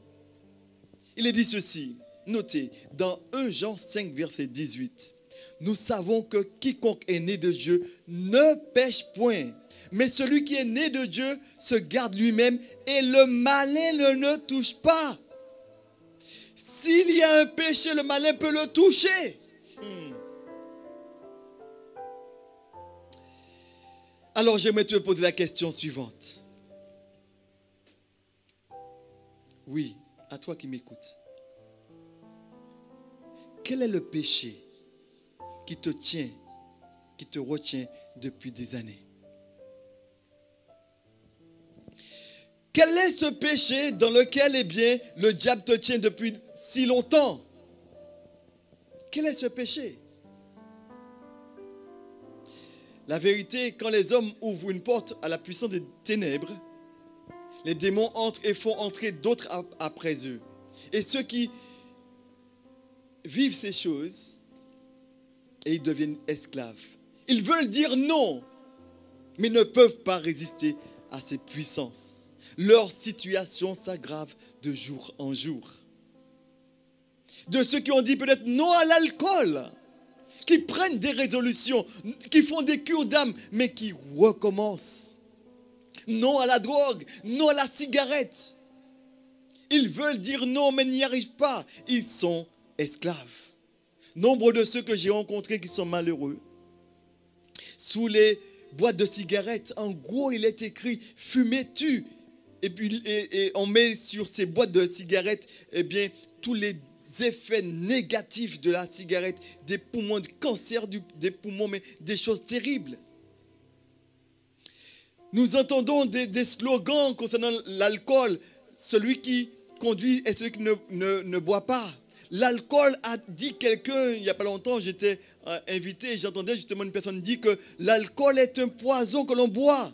Il est dit ceci, notez, dans 1 Jean 5, verset 18. Nous savons que quiconque est né de Dieu ne pêche point. Mais celui qui est né de Dieu se garde lui-même et le malin ne touche pas. S'il y a un péché, le malin peut le toucher. Alors j'aimerais te poser la question suivante. Oui, à toi qui m'écoutes. Quel est le péché qui te tient, qui te retient depuis des années? Quel est ce péché dans lequel, le diable te tient depuis si longtemps? Quel est ce péché? La vérité, quand les hommes ouvrent une porte à la puissance des ténèbres, les démons entrent et font entrer d'autres après eux. Et ceux qui vivent ces choses, et ils deviennent esclaves. Ils veulent dire non, mais ne peuvent pas résister à ces puissances. Leur situation s'aggrave de jour en jour. De ceux qui ont dit peut-être non à l'alcool, qui prennent des résolutions, qui font des cures d'âme, mais qui recommencent. Non à la drogue, non à la cigarette. Ils veulent dire non, mais n'y arrivent pas. Ils sont esclaves. Nombre de ceux que j'ai rencontrés qui sont malheureux, sous les boîtes de cigarettes, en gros, il est écrit « Fumez tue ». Et puis on met sur ces boîtes de cigarettes, tous les effets négatifs de la cigarette, des poumons, du cancer des poumons, mais des choses terribles. Nous entendons des slogans concernant l'alcool. Celui qui conduit et celui qui ne boit pas. L'alcool, a dit quelqu'un, il n'y a pas longtemps, j'étais invité et j'entendais justement une personne dire que l'alcool est un poison que l'on boit.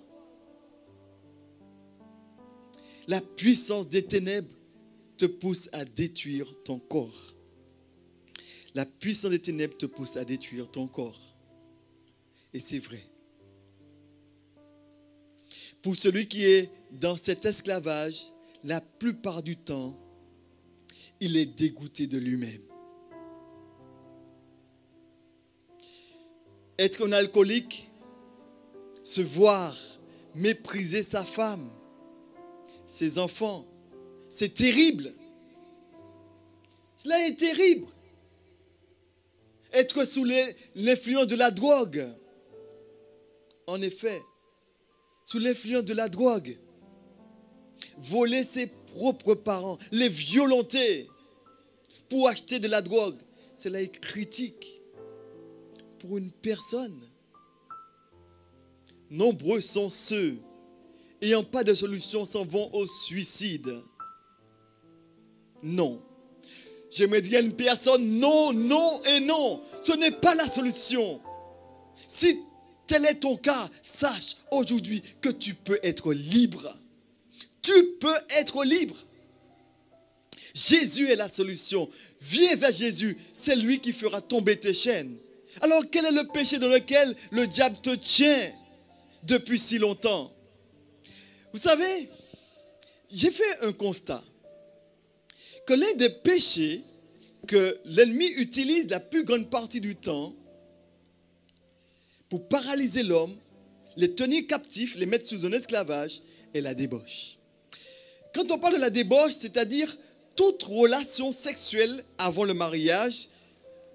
La puissance des ténèbres te pousse à détruire ton corps. La puissance des ténèbres te pousse à détruire ton corps. Et c'est vrai. Pour celui qui est dans cet esclavage, la plupart du temps, il est dégoûté de lui-même. Être un alcoolique, se voir mépriser sa femme, ses enfants, c'est terrible. Cela est terrible. Être sous l'influence de la drogue. En effet, sous l'influence de la drogue. Voler ses propres parents, les violenter pour acheter de la drogue. Cela est critique pour une personne. Nombreux sont ceux ayant pas de solution s'en vont au suicide. non. J'aimerais dire à une personne, non, non et non. Ce n'est pas la solution. Si tel est ton cas, sache aujourd'hui que tu peux être libre. Tu peux être libre. Jésus est la solution. Viens vers Jésus, c'est lui qui fera tomber tes chaînes. Alors quel est le péché dans lequel le diable te tient depuis si longtemps? Vous savez, j'ai fait un constat que l'un des péchés que l'ennemi utilise la plus grande partie du temps pour paralyser l'homme, les tenir captifs, les mettre sous un esclavage, est la débauche. Quand on parle de la débauche, c'est-à-dire toute relation sexuelle avant le mariage,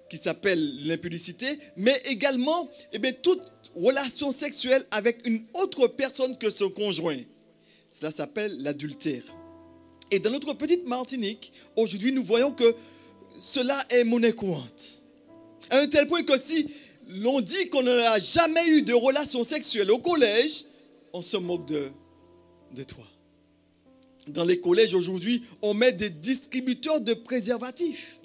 qui s'appelle l'impudicité, mais également toute relation sexuelle avec une autre personne que son conjoint. Cela s'appelle l'adultère. Et dans notre petite Martinique, aujourd'hui, nous voyons que cela est monnaie courante. À un tel point que si l'on dit qu'on n'a jamais eu de relation sexuelle au collège, on se moque de toi. Dans les collèges aujourd'hui, on met des distributeurs de préservatifs.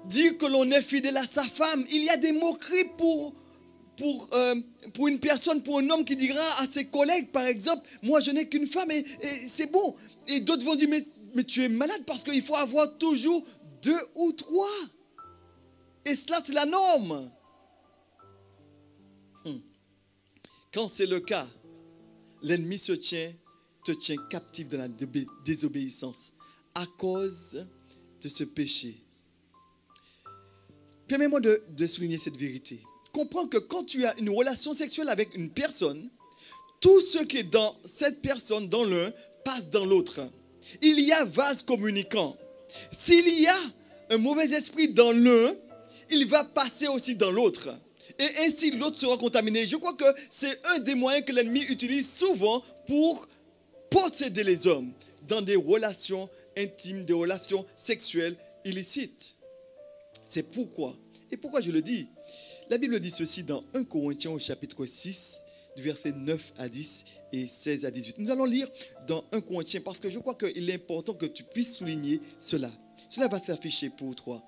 Dire que l'on est fidèle à sa femme, il y a des moqueries pour une personne, pour un homme qui dira à ses collègues, par exemple, moi je n'ai qu'une femme et c'est bon. Et d'autres vont dire, mais tu es malade parce qu'il faut avoir toujours 2 ou 3. Et cela, c'est la norme. Quand c'est le cas, l'ennemi te tient captif dans la désobéissance à cause de ce péché. Permets-moi de souligner cette vérité. Comprends que quand tu as une relation sexuelle avec une personne, tout ce qui est dans cette personne, dans l'un, passe dans l'autre. Il y a vase communicant. S'il y a un mauvais esprit dans l'un, il va passer aussi dans l'autre. Et ainsi, l'autre sera contaminé. Je crois que c'est un des moyens que l'ennemi utilise souvent pour posséder les hommes dans des relations intimes, des relations sexuelles illicites. C'est pourquoi. Et pourquoi je le dis? La Bible dit ceci dans 1 Corinthiens au chapitre 6, du verset 9 à 10 et 16 à 18. Nous allons lire dans 1 Corinthiens parce que je crois qu'il est important que tu puisses souligner cela. Cela va s'afficher pour toi.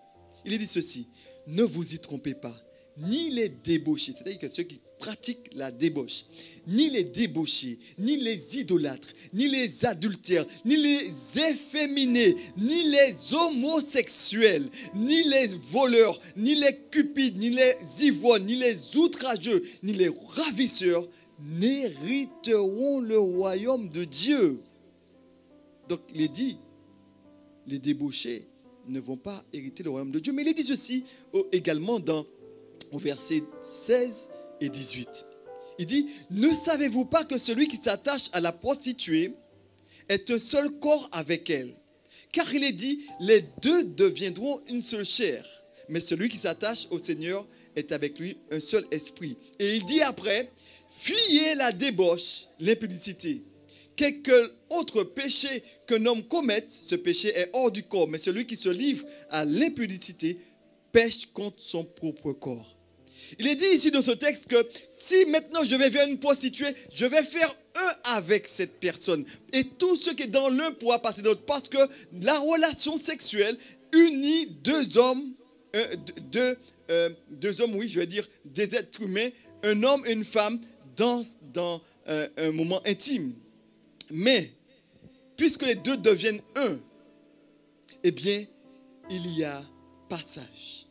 Il est dit ceci: ne vous y trompez pas, ni les débauchés, c'est-à-dire que ceux qui pratiquent la débauche, ni les débauchés, ni les idolâtres, ni les adultères, ni les efféminés, ni les homosexuels, ni les voleurs, ni les cupides, ni les ivrognes, ni les outrageux, ni les ravisseurs n'hériteront le royaume de Dieu. Donc il est dit, les débauchés ne vont pas hériter le royaume de Dieu. Mais il est dit ceci également au verset 16 et 18. Il dit, ne savez-vous pas que celui qui s'attache à la prostituée est un seul corps avec elle? Car il est dit, les deux deviendront une seule chair. Mais celui qui s'attache au Seigneur est avec lui un seul esprit. Et il dit après, fuyez la débauche, l'impudicité. Quelque autre péché qu'un homme commette, ce péché est hors du corps. Mais celui qui se livre à l'impudicité pêche contre son propre corps. Il est dit ici dans ce texte que si maintenant je vais vers une prostituée, je vais faire un avec cette personne. Et tout ce qui est dans l'un pourra passer dans l'autre. Parce que la relation sexuelle unit deux hommes, oui, je vais dire des êtres humains, un homme et une femme dans un moment intime. Mais, puisque les deux deviennent un, eh bien, il y a passage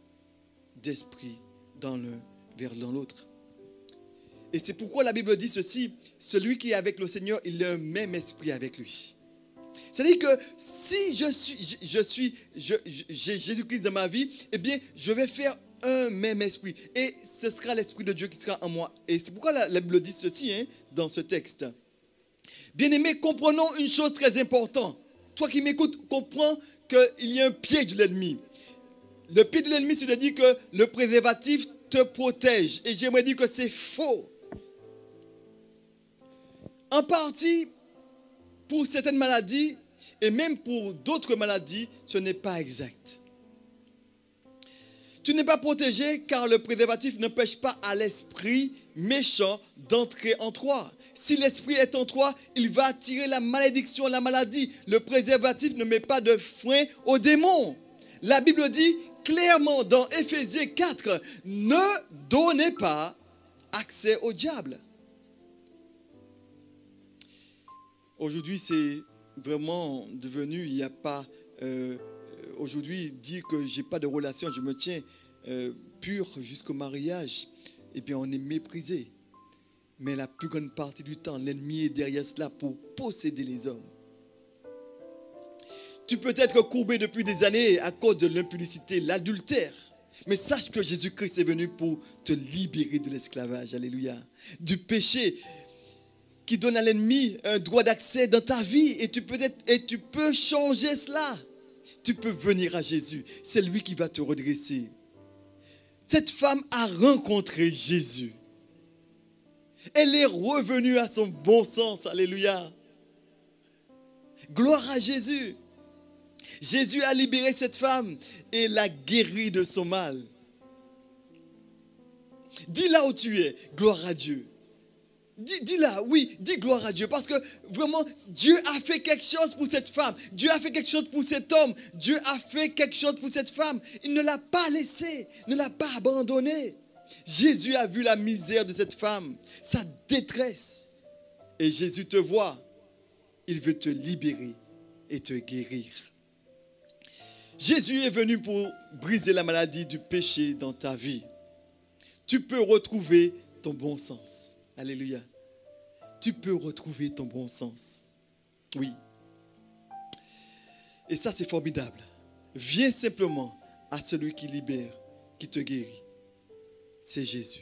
d'esprit dans l'un vers l'autre. Et c'est pourquoi la Bible dit ceci, celui qui est avec le Seigneur, il a un même esprit avec lui. C'est-à-dire que si j'ai Jésus-Christ dans ma vie, eh bien, je vais faire un même esprit. Et ce sera l'esprit de Dieu qui sera en moi. Et c'est pourquoi la Bible dit ceci dans ce texte. Bien-aimés, comprenons une chose très importante. Toi qui m'écoutes, comprends qu'il y a un piège de l'ennemi. Le piège de l'ennemi, c'est de dire que le préservatif te protège. Et j'aimerais dire que c'est faux. En partie, pour certaines maladies, et même pour d'autres maladies, ce n'est pas exact. Tu n'es pas protégé car le préservatif n'empêche pas à l'esprit méchant d'entrer en toi. Si l'esprit est en toi, il va attirer la malédiction, la maladie. Le préservatif ne met pas de frein aux démons. La Bible dit clairement dans Éphésiens 4, ne donnez pas accès au diable. Aujourd'hui, c'est vraiment devenu, il n'y a pas... aujourd'hui, dire que je n'ai pas de relation, je me tiens pur jusqu'au mariage, et bien on est méprisé. Mais la plus grande partie du temps, l'ennemi est derrière cela pour posséder les hommes. Tu peux être courbé depuis des années à cause de l'impudicité, l'adultère. Mais sache que Jésus-Christ est venu pour te libérer de l'esclavage, alléluia, du péché qui donne à l'ennemi un droit d'accès dans ta vie. Et tu peux changer cela. Tu peux venir à Jésus. C'est lui qui va te redresser. Cette femme a rencontré Jésus. Elle est revenue à son bon sens. Alléluia. Gloire à Jésus. Jésus a libéré cette femme et l'a guérie de son mal. Dis là où tu es, gloire à Dieu. Dis là, oui, dis gloire à Dieu. Parce que vraiment, Dieu a fait quelque chose pour cette femme. Dieu a fait quelque chose pour cet homme. Dieu a fait quelque chose pour cette femme. Il ne l'a pas laissée, ne l'a pas abandonnée. Jésus a vu la misère de cette femme, sa détresse. Et Jésus te voit. Il veut te libérer et te guérir. Jésus est venu pour briser la maladie du péché dans ta vie. Tu peux retrouver ton bon sens. Alléluia. Tu peux retrouver ton bon sens. Oui. Et ça, c'est formidable. Viens simplement à celui qui libère, qui te guérit. C'est Jésus.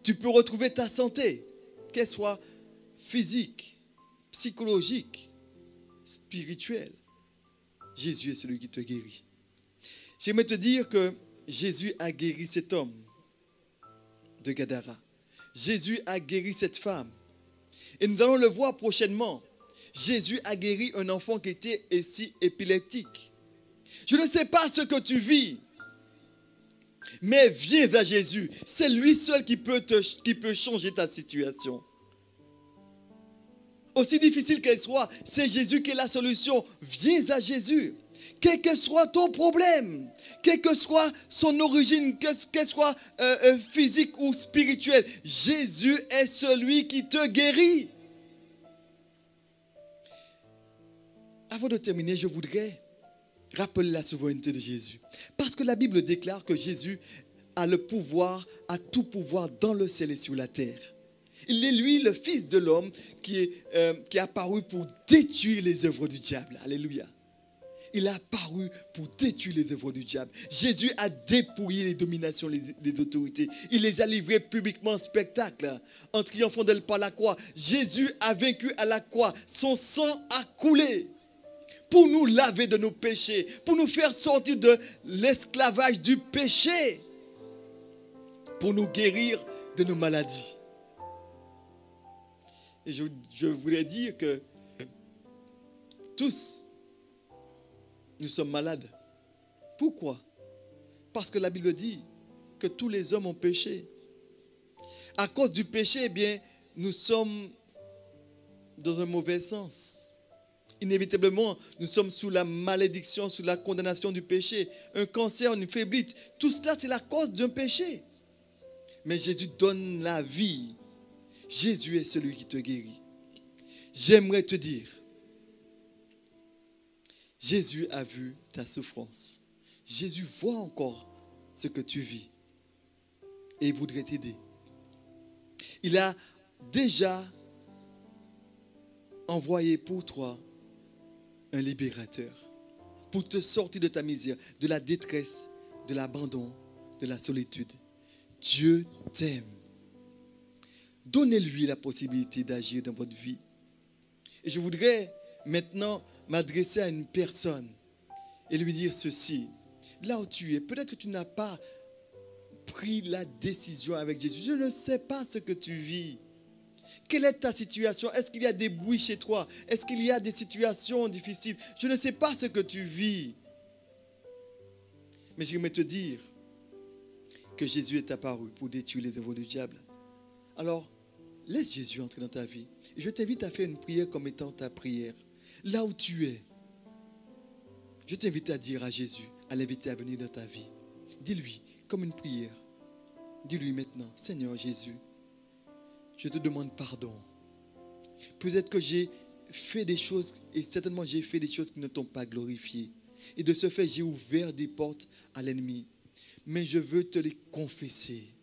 Tu peux retrouver ta santé, qu'elle soit physique, psychologique, spirituelle. Jésus est celui qui te guérit. J'aimerais te dire que Jésus a guéri cet homme de Gadara. Jésus a guéri cette femme. Et nous allons le voir prochainement. Jésus a guéri un enfant qui était ici épileptique. Je ne sais pas ce que tu vis, mais viens à Jésus. C'est lui seul qui peut changer ta situation. Aussi difficile qu'elle soit, c'est Jésus qui est la solution. Viens à Jésus. Quel que soit ton problème, quelle que soit son origine, qu'elle soit physique ou spirituelle, Jésus est celui qui te guérit. Avant de terminer, je voudrais rappeler la souveraineté de Jésus. Parce que la Bible déclare que Jésus a le pouvoir, a tout pouvoir dans le ciel et sur la terre. Il est lui le Fils de l'homme qui est apparu pour détruire les œuvres du diable. Alléluia. Il a apparu pour détruire les œuvres du diable. Jésus a dépouillé les dominations, les autorités. Il les a livrées publiquement en spectacle, en triomphant d'elle par la croix. Jésus a vaincu à la croix. Son sang a coulé pour nous laver de nos péchés, pour nous faire sortir de l'esclavage du péché, pour nous guérir de nos maladies. Et je voulais dire que tous, nous sommes malades. Pourquoi? Parce que la Bible dit que tous les hommes ont péché. À cause du péché, eh bien, nous sommes dans un mauvais sens. Inévitablement, nous sommes sous la malédiction, sous la condamnation du péché. Un cancer, une faiblesse, tout cela, c'est la cause d'un péché. Mais Jésus donne la vie. Jésus est celui qui te guérit. J'aimerais te dire, Jésus a vu ta souffrance. Jésus voit encore ce que tu vis. Et il voudrait t'aider. Il a déjà envoyé pour toi un libérateur. Pour te sortir de ta misère, de la détresse, de l'abandon, de la solitude. Dieu t'aime. Donnez-lui la possibilité d'agir dans votre vie. Et je voudrais maintenant m'adresser à une personne et lui dire ceci. Là où tu es, peut-être que tu n'as pas pris la décision avec Jésus. Je ne sais pas ce que tu vis. Quelle est ta situation? Est-ce qu'il y a des bruits chez toi? Est-ce qu'il y a des situations difficiles? Je ne sais pas ce que tu vis. Mais j'aimerais te dire que Jésus est apparu pour détruire les œuvres du diable. Alors, laisse Jésus entrer dans ta vie. Et je t'invite à faire une prière comme étant ta prière. Là où tu es, je t'invite à dire à Jésus, à l'inviter à venir dans ta vie. Dis-lui, comme une prière. Dis-lui maintenant, Seigneur Jésus, je te demande pardon. Peut-être que j'ai fait des choses, et certainement j'ai fait des choses qui ne t'ont pas glorifié. Et de ce fait, j'ai ouvert des portes à l'ennemi. Mais je veux te les confesser.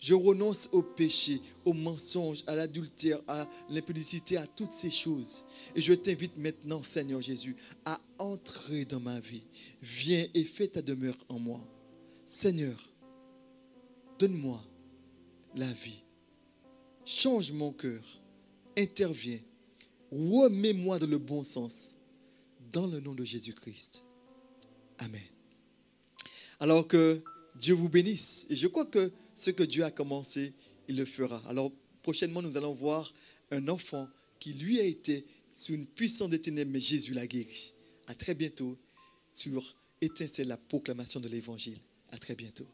Je renonce au péché, au mensonge, à l'adultère, à l'impudicité, à toutes ces choses. Et je t'invite maintenant, Seigneur Jésus, à entrer dans ma vie. Viens et fais ta demeure en moi. Seigneur, donne-moi la vie. Change mon cœur. Interviens. Remets-moi dans le bon sens. Dans le nom de Jésus-Christ. Amen. Alors que Dieu vous bénisse. Et je crois que ce que Dieu a commencé, il le fera. Alors prochainement, nous allons voir un enfant qui lui a été sous une puissance des ténèbres, mais Jésus l'a guéri. À très bientôt sur Étincelle, la proclamation de l'Évangile. À très bientôt.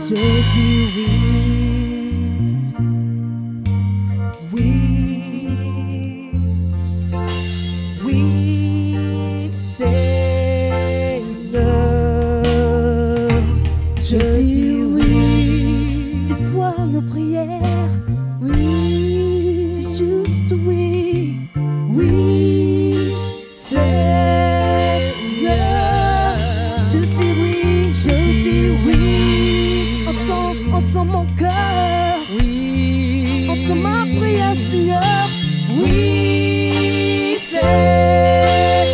Je dis oui, oui. entends mon cœur, oui, entends ma prière, Seigneur, oui, Seigneur,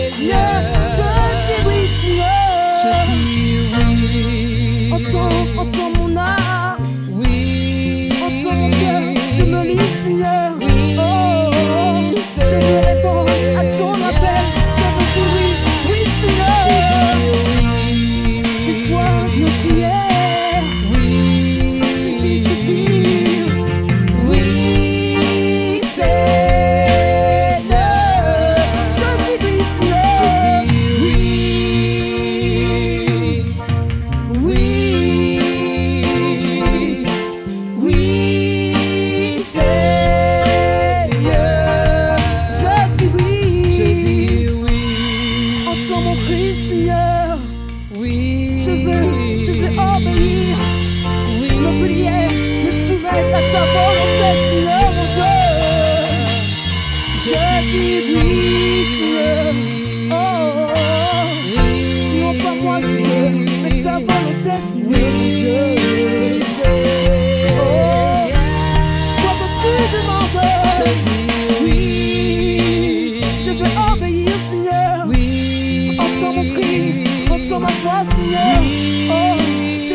je dis oui, Seigneur, je dis oui, entends mon âme, oui, entends mon cœur, je me livre, Seigneur, oui, oh, je veux répondre à ton appel, je veux dire oui, oui, Seigneur, tu vois nos prières, oui, c'est juste de dire oui, Seigneur, je dis oui, Seigneur, oui, oui, oui, Seigneur, je dis oui, entends mon cri, Seigneur, oui, je veux obéir, oui, nos prières me soumettent à ta volonté, Seigneur, mon Dieu, je dis oui, Seigneur, oh, non pas moi, Seigneur, mais ta volonté, Seigneur, mon Dieu, oh, quoi que tu demandes, oui, je veux obéir, Seigneur, oui, entends mon cri, entends ma voix, Seigneur, oh, je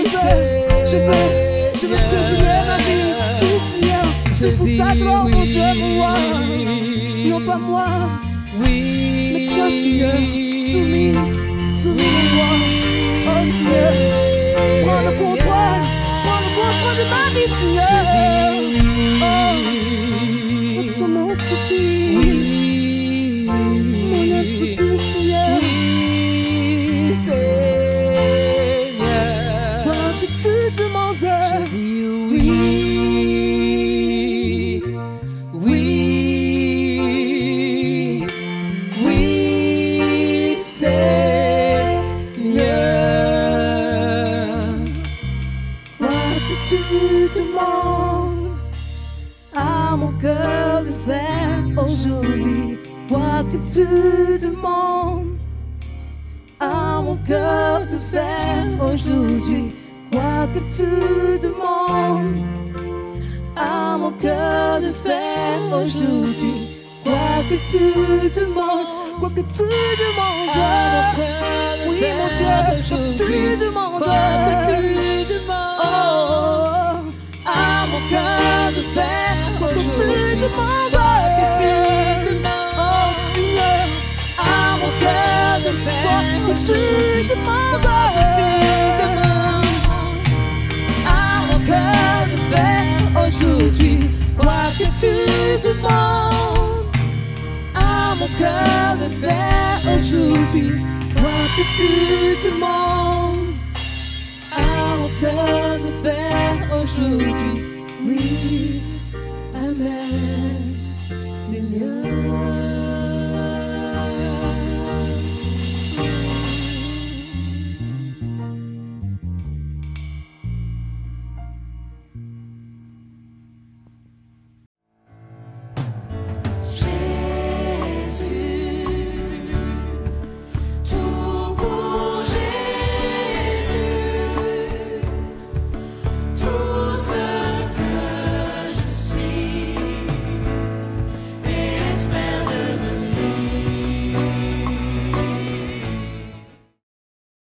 veux te donner ma vie, tout, Seigneur, c'est pour ta gloire, mon Dieu, moi, non pas moi, mais toi, Seigneur, soumis en moi, oh Seigneur, prends le contrôle de ma vie, Seigneur, oh, entends mon soupir, mon âme soupire, Seigneur, quoi que tu demandes, oui, oui, oui, Seigneur, quoi que tu demandes à mon cœur de faire aujourd'hui, quoi que tu demandes à mon cœur de faire aujourd'hui, quoi que tu demandes à mon cœur de faire aujourd'hui, quoi que tu demandes, quoi que tu demandes, oui mon Dieu, quoi que tu demandes, oh, à mon cœur de faire, quoi que tu demandes, oh Seigneur, à mon cœur de faire, quoi que tu demandes, à mon cœur de faire aujourd'hui, quoi que tu demandes, à mon cœur de faire aujourd'hui, quoi que tu demandes, à mon cœur de faire aujourd'hui, oui, Amen, Seigneur.